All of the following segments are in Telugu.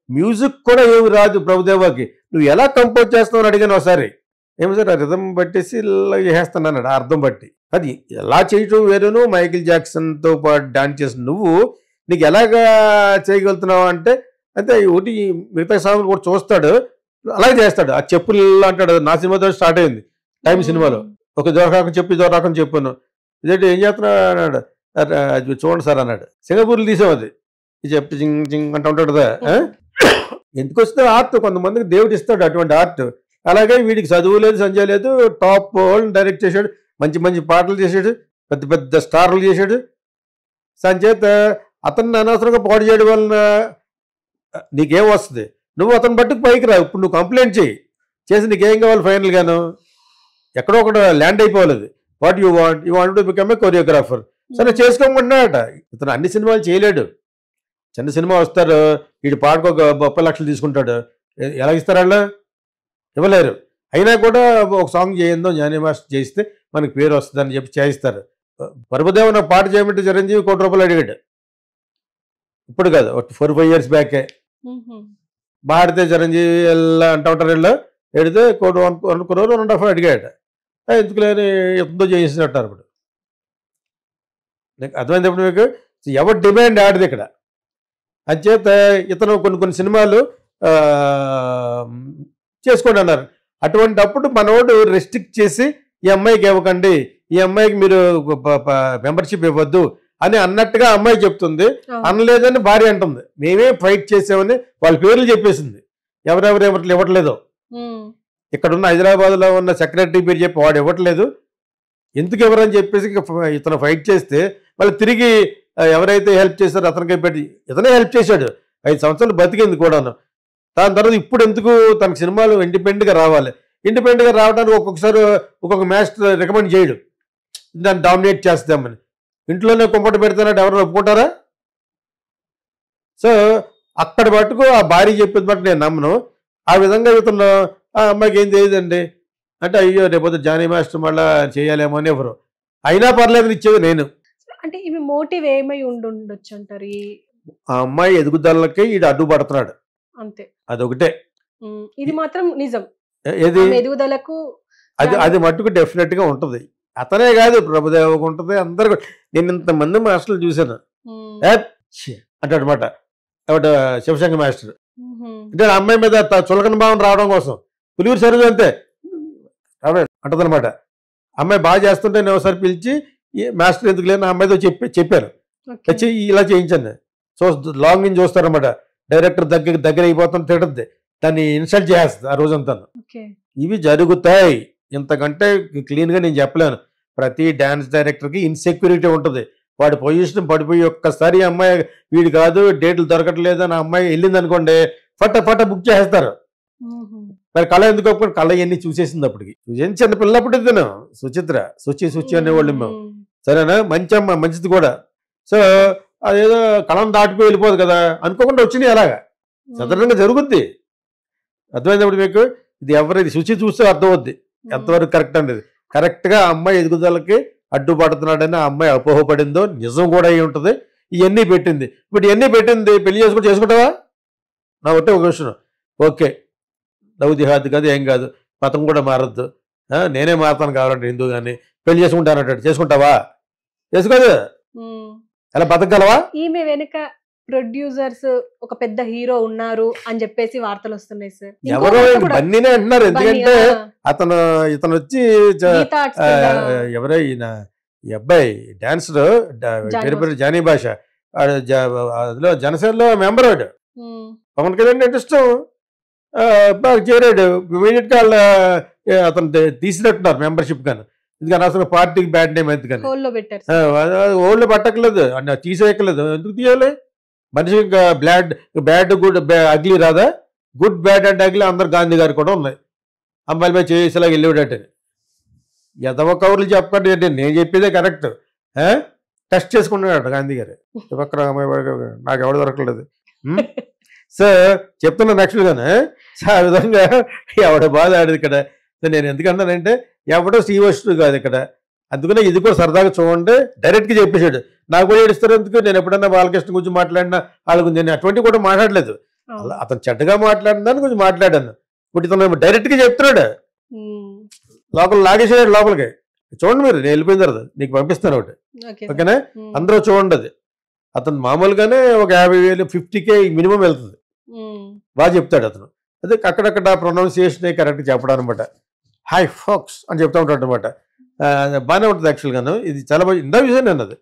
మ్యూజిక్ కూడా ఏమి రాదు ప్రభుదేవాకి, నువ్వు ఎలా కంపోజ్ చేస్తావు అని అడిగాను ఒకసారి. ఏమో సార్ ఆ రిథం పట్టేసి ఇలా చేసేస్తాను అన్నాడు, ఆ అర్థం బట్టి. అది ఎలా చేయటం వేరును, మైకిల్ జాక్సన్తో పాటు డాన్స్ చేసిన నువ్వు నీకు ఎలాగా చేయగలుగుతున్నావు అంటే, అయితే ఒకటి మిగతా సాంగ్లు కూడా చూస్తాడు, అలాగే చేస్తాడు. ఆ చెప్పులు అంటాడు, నా సినిమాతో స్టార్ట్ అయింది టైం సినిమాలో. ఒక దొరకాకం చెప్పి దొరకాకం చెప్పాను, ఇదేంటి ఏం చేస్తున్నా అన్నాడు. అది చూడండి సార్ అన్నాడు. సింగపూర్లో తీసాం అది, చెప్పి జింగ్ జింగ్ అంటూ ఉంటాడు కదా. ఎందుకు వస్తే ఆర్ట్ కొంతమందికి దేవుడు ఇస్తాడు అటువంటి ఆర్ట్. అలాగే వీడికి చదువు లేదు, సంజయ్ లేదు, టాప్ వాళ్ళని డైరెక్ట్ చేశాడు, మంచి మంచి పాటలు చేశాడు, పెద్ద పెద్ద స్టార్లు చేశాడు. సంచేత అతన్ని అనవసరంగా పాడు చేయడం వలన నీకేం వస్తుంది? నువ్వు అతను బట్టుకు పైకి రా. ఇప్పుడు నువ్వు కంప్లైంట్ చేసి నీకేం కావాలి ఫైనల్గాను? ఎక్కడో ఒకటి ల్యాండ్ అయిపోవాలి అది. What you want to become a choreographer. సరే చేసుకోమన్నాడట. ఇతను అన్ని సినిమాలు చేయలేడు. చిన్న సినిమా వస్తారు, వీడు పాటకు ఒక 30 లక్షలు తీసుకుంటాడు. ఎలా ఇస్తారు వాళ్ళు? ఇవ్వలేరు. అయినా కూడా ఒక సాంగ్ చేయిందో జ్ఞాని మాస్టర్ చేయిస్తే మనకి పేరు వస్తుందని చెప్పి చేయిస్తారు. ప్రభుదేవ నాకు పాట చేయమంటే చిరంజీవి ₹1 అడిగాడు. ఇప్పుడు కాదు, 4-5 years బ్యాకే. పాడితే చిరంజీవి ఎలా అంటూ ఉంటారు వీళ్ళు, ఎడితే ₹1 crore 1.5 అడిగాడు. ఎందుకు లేని ఎంతో చేసినట్టారు. ఇప్పుడు అర్థమైనప్పుడు మీకు ఎవరి డిమాండ్ ఆడిది ఇక్కడ. అంచేత ఇతను కొన్ని సినిమాలు చేసుకోండి అన్నారు. అటువంటి అప్పుడు మనోడు రెస్ట్రిక్ట్ చేసి ఈ అమ్మాయికి ఇవ్వకండి, ఈ అమ్మాయికి మీరు మెంబర్షిప్ ఇవ్వద్దు అని అన్నట్టుగా అమ్మాయి చెప్తుంది. అనలేదని భార్య అంటుంది. మేమే ఫైట్ చేసామని వాళ్ళ పేర్లు చెప్పేసింది. ఎవరెవరు ఇవ్వట్లేదు. ఇక్కడున్న హైదరాబాద్లో ఉన్న సెక్రటరీ పేరు చెప్పి వాడు ఇవ్వట్లేదు, ఎందుకు ఎవరని చెప్పేసి ఇతను ఫైట్ చేస్తే మళ్ళీ తిరిగి ఎవరైతే హెల్ప్ చేశారో అతనికే పెట్టి ఇతనే హెల్ప్ చేశాడు. 5 సంవత్సరాలు బతికింది కూడాను. దాని తర్వాత ఇప్పుడు ఎందుకు తనకు సినిమాలు ఇండిపెండెంట్గా రావాలి. ఇండిపెండెంట్గా రావడానికి ఒక్కొక్కసారి ఒక్కొక్క మాస్టర్ రికమెండ్ చేయడు, దాన్ని డామినేట్ చేస్తామని. ఇంట్లోనే కుంపట పెడతానంటే ఎవరు ఒప్పుకుంటారా? సో అక్కడ మటుకు ఆ భార్య చెప్పేది బట్టి నేను నమ్మను. ఆ విధంగా ఇతను ఆ అమ్మాయికి ఏం తెలియదండి అంటే, అయ్యో రేపు జానీ మాస్టర్ మళ్ళీ చేయాలేమో అని ఎవరు అయినా పర్లేదని ఇచ్చేది నేను. అంటే ఇవి మోటివ్ ఏమై ఉండొచ్చు అంటారు? ఆ అమ్మాయి ఎదుగుదలకి ఈడు అడ్డుపడుతున్నాడు అంతే, అదొకటే. ఇది మాత్రం నిజం. ఏది ఎదుగుదలకు అది మట్టుకు డెఫినెట్ గా ఉంటది. అతనే కాదు, ప్రభుదేవకు ఉంటది, అందరు. నేను ఇంతమంది మాస్టర్లు చూశాను అంటాడు అనమాట. కాబట్టి శివశంకర్ మాస్టర్ అంటే అమ్మాయి మీద చులకన భావం రావడం కోసం పులియూరు సరుగు అంతే అంటదనమాట. అమ్మాయి బాగా చేస్తుంటే నేను ఒకసారి పిలిచి మాస్టర్ ఎందుకు లేని అమ్మాయితో చెప్పారు, వచ్చి ఇలా చేయించండి. సో లాంగ్ నుంచి చూస్తారనమాట. డైరెక్టర్ దగ్గర అయిపోతుంది, తిట్టద్ది, దాన్ని ఇన్సల్ట్ చేస్తుంది ఆ రోజంతా. ఇవి జరుగుతాయి. ఇంతకంటే క్లీన్గా నేను చెప్పలేను. ప్రతి డ్యాన్స్ డైరెక్టర్కి ఇన్సెక్యూరిటీ ఉంటుంది. వాడి పొజిషన్ పడిపోయి ఒక్కసారి అమ్మాయి వీడు కాదు డేట్లు దొరకట్లేదు అని అమ్మాయి వెళ్ళింది అనుకోండి, ఫట బుక్ చేస్తారు. మరి కళ ఎందుకు ఒప్పుకొని కళ ఇవన్నీ చూసేసింది. అప్పటికి చూసేసి చిన్న పిల్లప్పుడు తిను సుచిత్ర సుచి అనేవాళ్ళు మేము. సరేనా? మంచి అమ్మ, మంచిది కూడా. సో అదేదో కళను దాటిపోయి వెళ్ళిపోదు కదా, అనుకోకుండా వచ్చినాయి. అలాగా సాధారణంగా జరుగుద్ది. అర్థమైనప్పుడు మీకు ఇది ఎవరైతే శుచి చూస్తే అర్థమవుద్ది ఎంతవరకు కరెక్ట్ అనేది. కరెక్ట్గా అమ్మాయి ఎదుగుదలకి అడ్డుపడుతున్నాడని ఆ అమ్మాయి అపోహపడిందో నిజం కూడా అయి ఉంటుంది. ఇవన్నీ పెట్టింది. ఇప్పుడు ఇవన్నీ పెట్టింది, పెళ్లి చేసుకుంటావా? నా ఒకటే ఒక క్వశ్చన్. ఓకే, లవ్ జిహాద్ కాదు, ఏం కాదు, మతం కూడా మారద్దు, నేనే మారతాను కావాలంటే హిందూ కానీ, పెళ్లి చేసుకుంటానంటాడు, చేసుకుంటావా? చేసుకోదు. ఎలా బతకగలవా? ఈమె వెనుక ప్రొడ్యూసర్స్ ఒక పెద్ద హీరో ఉన్నారు అని చెప్పేసి వార్తలు వస్తున్నాయి సార్. ఎవరో బన్నీనే అంటున్నారు. ఎందుకంటే ఇతను వచ్చి ఎవరో ఈయన ఈ అబ్బాయి డాన్సర్ పేరు జానీ భాష, అందులో జనసేనలో మెంబర్ వాడు. పవన్ కళ్యాణ్ అంటే ఇష్టం, బాగా చేరాడు. ఇమీడియట్ గా అతను తీసినట్టున్నారు మెంబర్షిప్ కానీ. ఎందుకని అసలు పార్టీకి బ్యాడ్ నేమ్ ఎందుకని ఓళ్ళు పట్టకలేదు, తీసేయక్కలేదు. ఎందుకు తీయాలి? మనిషి బ్యాడ్ గుడ్ అగ్లీ రాదా? గుడ్ బ్యాడ్ అండ్ అగ్లీ అందరు గాంధీ గారు కూడా ఉన్నాయి. అమ్మాయిల మీద చేసేలాగా వెళ్ళేవాడటని ఎదవ కవర్లు చెప్పకండి, నేను చెప్పేదే కరెక్ట్. టెస్ట్ చేసుకుంటున్నాడు గాంధీ గారు. పక్కన అమ్మాయి నాకు ఎవరు దొరకలేదు. సో చెప్తున్నా యాక్చువల్గానే. సో ఆ విధంగా ఎవడ బాధ ఆడేది ఇక్కడ. నేను ఎందుకన్నానంటే ఎవడో శ్రీవస్తు కాదు ఇక్కడ. అందుకనే ఇది కూడా సరదాగా చూడండి. డైరెక్ట్గా చెప్పేశాడు. నాకు కూడా ఏడుస్తారు ఎందుకు? నేను ఎప్పుడన్నా బాలకృష్ణ గురించి మాట్లాడినా వాళ్ళ గురించి నేను అటువంటి కూడా మాట్లాడలేదు. అలా అతను చెడ్డగా మాట్లాడిన కొంచెం మాట్లాడాను. ఇప్పుడు ఇతను డైరెక్ట్గా చెప్తున్నాడు, లోపల లాగేసాడు లోపలికి. చూడండి మీరు, నేను వెళ్ళిపోయిన తర్వాత నీకు పంపిస్తాను ఒకటి, ఓకేనా? అందరూ చూడండి. అది అతను మామూలుగానే ఒక 50,000 50K మినిమం వెళ్తుంది. బాగా చెప్తాడు అతను. అదే అక్కడక్కడ ప్రొనౌన్సియేషన్ కరెక్ట్ చెప్పడం అనమాట. హాయ్ ఫోక్స్ అని చెప్తా ఉంటాడు అనమాట. బాగానే ఉంటుంది యాక్చువల్గాను. ఇది చాలా బాగా ఇందా విషయం నేను అది.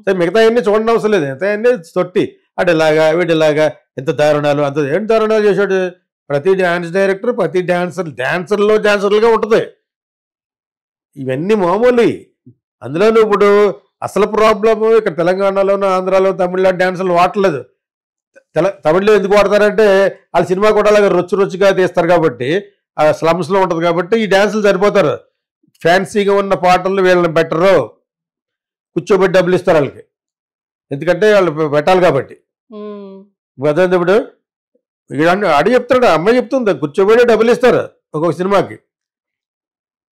సరే మిగతా అన్నీ చూడండి అవసరం లేదు, మిగతా అన్నీ తొట్టి అడిలాగా వీడిలాగా ఎంత దారుణాలు, అంత ఏం దారుణాలు చేశాడు. ప్రతి డ్యాన్స్ డైరెక్టర్ ప్రతి డాన్సర్లుగా ఉంటుంది. ఇవన్నీ మామూలు. అందులోనూ ఇప్పుడు అసలు ప్రాబ్లము ఇక్కడ తెలంగాణలోనూ ఆంధ్రాలో తమిళనాడు డాన్సులు వాడలేదు. తమిళ్లో ఎందుకు వాడతారంటే వాళ్ళ సినిమా కూడా అలాగే రొచ్చుగా తీస్తారు కాబట్టి, ఆ స్లమ్స్లో ఉంటుంది కాబట్టి ఈ డ్యాన్సులు సరిపోతారు. ఫ్యాన్సీగా ఉన్న పాటలు వీళ్ళని బెటరు, కూర్చోబెట్టి డబ్బులు ఇస్తారు వాళ్ళకి, ఎందుకంటే వాళ్ళు పెట్టాలి కాబట్టి. అదే ఇప్పుడు అడిగి చెప్తాడు, అమ్మాయి చెప్తుంది కూర్చోబెట్టి డబ్బులు ఇస్తారు ఒక్కొక్క సినిమాకి.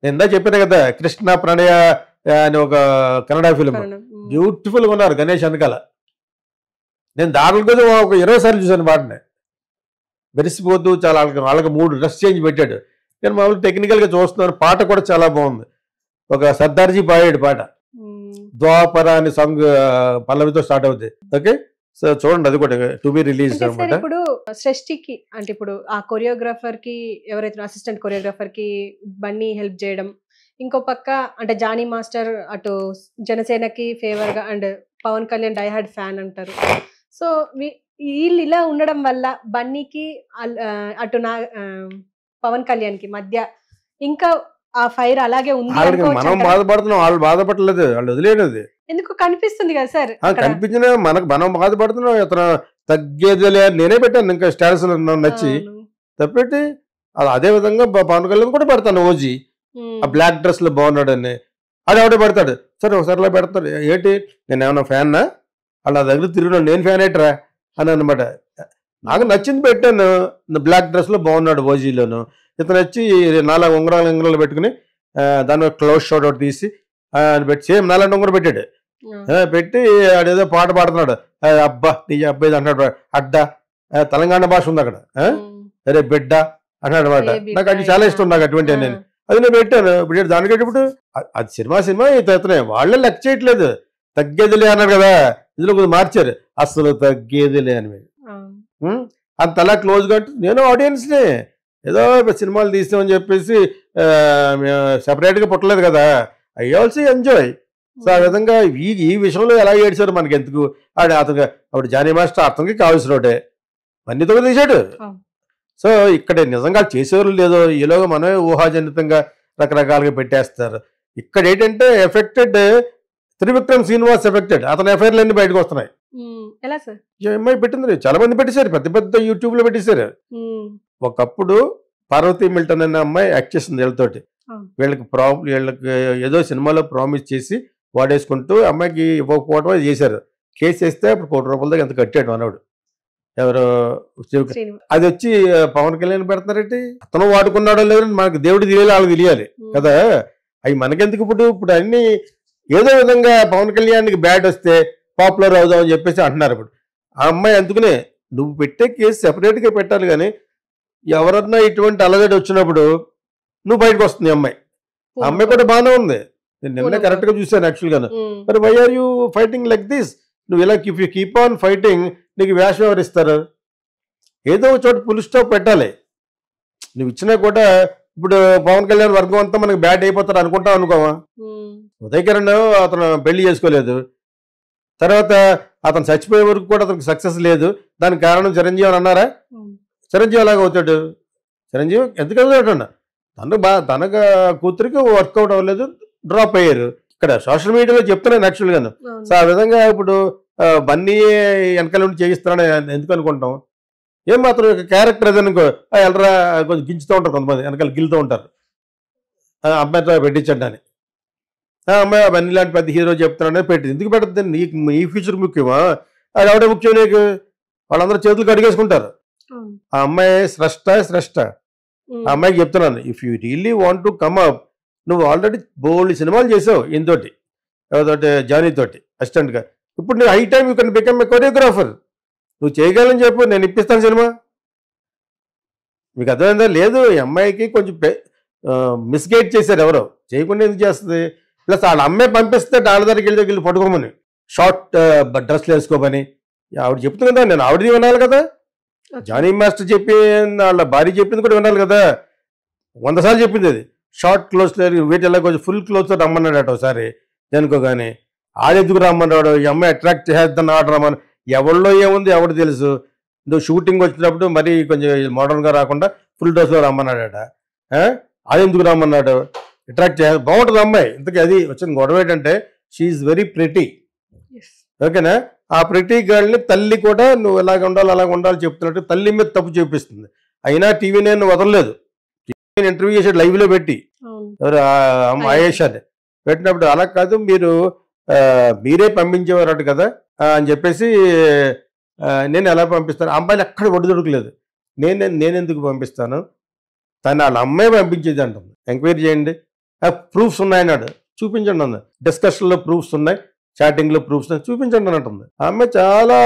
నేను ఇందా చెప్పాను కదా, కృష్ణ ప్రణయ అని ఒక కన్నడ ఫిలిం బ్యూటిఫుల్గా ఉన్నారు గణేష్ వెనకాల. నేను దారుల కోసం ఒక 20 సార్లు చూశాను పాటని. మెరిసిపోతూ చాలా వాళ్ళకి 3 డ్రెస్ చేంజ్ పెట్టాడు. నేను మామూలు టెక్నికల్గా చూస్తున్నాను, పాట కూడా చాలా బాగుంది. ఒక సర్దార్జీ పాడాడు పాట, ద్వాపర అని సాంగ్ పల్లవితో స్టార్ట్ అవుతుంది. ఓకే, సో చూడండి, అది కూడా టు బి రిలీజ్ అనమాట. ఇప్పుడు సృష్టికి అంటే ఇప్పుడు ఆ కొరియోగ్రాఫర్ కి ఎవరైతే అసిస్టెంట్ కొరియోగ్రాఫర్ కి బన్నీ హెల్ప్ చేయడం, ఇంకో పక్క అంటే జానీ మాస్టర్ అటు జనసేనకి ఫేవర్ గా and Pawan Kalyan diehard fan అంటారు. సో వీళ్ళు ఇలా ఉండడం వల్ల బన్నీకి అటు పవన్ కళ్యాణ్ కి మధ్య ఇంకా ఆ ఫైర్ అలాగే ఉంది. మనం బాధపడుతున్నాం, వాళ్ళు బాధపడలేదు, వాళ్ళు వదిలేనది ఎందుకు కనిపిస్తుంది కదా సార్. కనిపించిన మనం బాధపడుతున్నాం. ఇతను తగ్గేదిలే నేనే పెట్టాను ఇంకా స్టాటస్ నచ్చి తప్పెట్టి. అదే విధంగా పవన్ కళ్యాణ్ కూడా పెడతాను ఓజీ, ఆ బ్లాక్ డ్రెస్ లో బాగున్నాడని ఆవిడే పెడతాడు. సరే ఒకసారి అలా పెడతాడు, ఏంటి నేను ఏమన్నా ఫ్యాన్నా, అలా దగ్గర తిరిగినాడు, నేను ఫ్యాన్ ఏంట్రా అని అనమాట. నాకు నచ్చింది పెట్టాను, బ్లాక్ డ్రెస్ లో బాగున్నాడు ఓజీలోను. ఇతను వచ్చి 4 ఉంగరాలు పెట్టుకుని దాని క్లోజ్ షాట్ ఒకటి తీసి పెట్టి సేమ్ 4 ఉంగరం పెట్టాడు. పెట్టి ఆడేదో పాట పాడుతున్నాడు, అబ్బా నీ అబ్బాయి అంటాడు, అడ్డా తెలంగాణ భాష ఉంది అక్కడ, అరే బిడ్డ అన్నాడు అనమాట. నాకు అది చాలా ఇష్టం, నాకు అటువంటి నేను అది నేను పెట్టాను. ఇప్పుడు దానికంటే ఇప్పుడు అది సినిమా ఇతనే వాళ్ళే లెక్క చేయట్లేదు. తగ్గేదిలే అన్నాడు కదా, ఇందులో కొంచెం మార్చారు, అసలు తగ్గేదిలే అని. అంత అలా క్లోజ్గా నేను ఆడియన్స్ని ఏదో సినిమాలు తీస్తామని చెప్పేసి సెపరేట్గా పుట్టలేదు కదా, ఐ ఆల్సో ఎంజాయ్. సో ఆ విధంగా ఈ విషయంలో ఎలా ఏడ్చారు మనకి ఎందుకు. అతను అప్పుడు జానీ మాస్టర్ అతనికి కావాల్సిన ఒకటే అన్నితో తీశాడు. సో ఇక్కడ నిజంగా చేసేవాళ్ళు లేదో, ఈలోగా మనమే ఊహాజనితంగా రకరకాలుగా పెట్టేస్తారు. ఇక్కడ ఏంటంటే ఎఫెక్టెడ్ త్రివిక్రమ్ శ్రీనివాస్ ఎఫెక్టెడ్, అతని ఎఫ్ఐఆర్లు అన్ని బయటకు వస్తున్నాయి. ఈ అమ్మాయి పెట్టింది, చాలా మంది పెట్టేశారు, పెద్ద యూట్యూబ్ లో పెట్టేశారు. ఒకప్పుడు పార్వతీ మిల్టన్ అనే అమ్మాయి యాక్ట్ చేసింది వీళ్ళతోటి. వీళ్ళకి ఏదో సినిమాలో ప్రామిస్ చేసి వాడేసుకుంటూ అమ్మాయికి ఇవ్వకపోవడం చేశారు. కేసు వేస్తే అప్పుడు ₹1,00,00,000 దాకా ఎంత కట్టాడు అన్నాడు. ఎవరు అది వచ్చి పవన్ కళ్యాణ్ పెడుతున్నారంటే అతను వాడుకున్నాడో లేదో మనకు దేవుడు తెలియాలి, వాళ్ళకి తెలియాలి కదా. అవి మనకెందుకు. ఇప్పుడు అన్ని ఏదో విధంగా పవన్ కళ్యాణ్కి బ్యాడ్ వస్తే పాపులర్ అవుదాం అని చెప్పేసి అంటున్నారు. ఇప్పుడు ఆ అమ్మాయి అందుకునే నువ్వు పెట్టే కేసు సెపరేట్గా పెట్టాలి, కానీ ఎవరన్నా ఇటువంటి అలజడి వచ్చినప్పుడు నువ్వు బయటకు వస్తుంది అమ్మాయి. ఆ అమ్మాయి కూడా బాగానే ఉంది, నేను నిన్న కరెక్ట్గా చూశాను యాక్చువల్గా. మరి why are you fighting like this? నువ్వు ఇలా if you keep on fighting నీకు వేషం ఎవరిస్తారు? ఏదో ఒక చోట ఫుల్ స్టాప్ పెట్టాలి. నువ్వు ఇచ్చినా కూడా ఇప్పుడు పవన్ కళ్యాణ్ వర్గం అంతా మనకి బ్యాడ్ అయిపోతారు అనుకుంటావు అనుకోవా. ఉదయకిరణ్ అతను పెళ్లి చేసుకోలేదు, తర్వాత అతను చచ్చిపోయే వరకు కూడా అతనికి సక్సెస్ లేదు, దానికి కారణం చిరంజీవి అని అన్నారా? చిరంజీవి అలాగ అవుతాడు. చిరంజీవి ఎందుకు అవుతాడు? తనకు కూతురికి వర్కౌట్ అవ్వలేదు, డ్రాప్ అయ్యారు. ఇక్కడ సోషల్ మీడియాలో చెప్తున్నాను యాక్చువల్గాను. సో ఆ విధంగా ఇప్పుడు బన్నీ వెనకాల నుండి చేయిస్తున్నాడు ఎందుకు అనుకుంటాం. ఏం మాత్రం క్యారెక్టర్ ఏదనుకో ఎల్లరా కొంచెం గించుతూ ఉంటారు, కొంతమంది వెనకాల గిలుతూ ఉంటారు అమ్మాయితో పెట్టించండి అని. అమ్మాయి బన్నీ లాంటి పెద్ద హీరో చెప్తున్నాడని పెట్టింది. ఎందుకు పెట్టద్దు? నీకు ఈ ఫ్యూచర్ ముఖ్యమా? అది ఎవడే ముఖ్యం నీకు? వాళ్ళందరూ చేతులు కడిగేసుకుంటారు. ఆ అమ్మాయి స్రష్ట. ఆ అమ్మాయికి చెప్తున్నాను, if you really want to come up, నువ్వు ఆల్రెడీ బోల్డ్ సినిమాలు చేసావు ఇంతోటి, ఎవరితోటి జానీ తోటి అసిస్టెంట్గా. ఇప్పుడు నువ్వు high time you can become a choreographer. నువ్వు చేయగలని చెప్పు, నేను ఇప్పిస్తాను సినిమా. మీకు అర్థమైందా? లేదు, ఈ అమ్మాయికి కొంచెం మిస్గైడ్ చేశారు ఎవరో, చేయకుండా ఎందుకు చేస్తుంది? ప్లస్ వాళ్ళ అమ్మాయి పంపిస్తే వాళ్ళ దగ్గరికి వెళ్ళి పట్టుకోమని, షార్ట్ డ్రెస్లు వేసుకోమని ఆవిడ చెప్తుంది కదా, నేను ఆవిడది వినాలి కదా, జానీ మాస్టర్ చెప్పి వాళ్ళ భార్య చెప్పింది కూడా వినాలి కదా. 100 సార్లు చెప్పింది అది, షార్ట్ క్లోజ్ వీటిల్లో కొంచెం ఫుల్ క్లోజ్తో రమ్మన్నాడట ఒకసారి అనుకోగానే. ఆడెందుకు రమ్మన్నాడు, ఈ అమ్మాయి అట్రాక్ట్ చేద్దాం ఆర్డర్ రమ్మని. ఎవరిలో ఏముంది ఎవరు తెలుసు. నువ్వు షూటింగ్ వచ్చినప్పుడు మరీ కొంచెం మోడర్న్గా రాకుండా ఫుల్ డ్రెస్లో రమ్మన్నాడట. ఆడెందుకు రమ్మన్నాడు, అట్రాక్ట్ బాగుంటుంది అమ్మాయి. ఇంతకీ అది వచ్చిన గొడవ ఏంటంటే, షీఈ్ వెరీ ప్రిటీ. ఓకేనా? ఆ ప్రిటీ గర్ల్ని తల్లి కూడా నువ్వు ఎలాగ ఉండాలి అలాగ ఉండాలి చెప్తున్నట్టు తల్లి మీద తప్పు చూపిస్తుంది. అయినా టీవీ నేను వదలలేదు, టీవీ ఇంటర్వ్యూ చేసాడు లైవ్లో పెట్టి, ఎవరు ఆయేషాని పెట్టినప్పుడు. అలా కాదు, మీరే పంపించేవారట కదా అని చెప్పేసి, నేను ఎలా పంపిస్తాను, అమ్మాయిని ఎక్కడ ఒడిదొడకలేదు. నేనెందుకు పంపిస్తాను, తను వాళ్ళ అమ్మాయి పంపించేది అంటుంది. ఎంక్వైరీ చేయండి, ప్రూఫ్స్ ఉన్నాయన్నాడు, చూపించండి అన్న. డిస్కషన్లో ప్రూఫ్స్ ఉన్నాయి, చాటింగ్లో ప్రూఫ్స్ ఉన్నాయి, చూపించండి అని అంటుంది. ఆ అమ్మాయి చాలా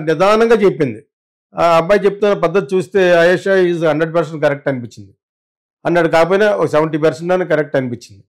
నిదానంగా చెప్పింది. ఆ అబ్బాయి చెప్తున్న పద్ధతి చూస్తే ఆయేషా ఈజ్ 100% కరెక్ట్ అనిపించింది. అన్నాడు, కాకపోయినా ఒక 70% కరెక్ట్ అనిపించింది.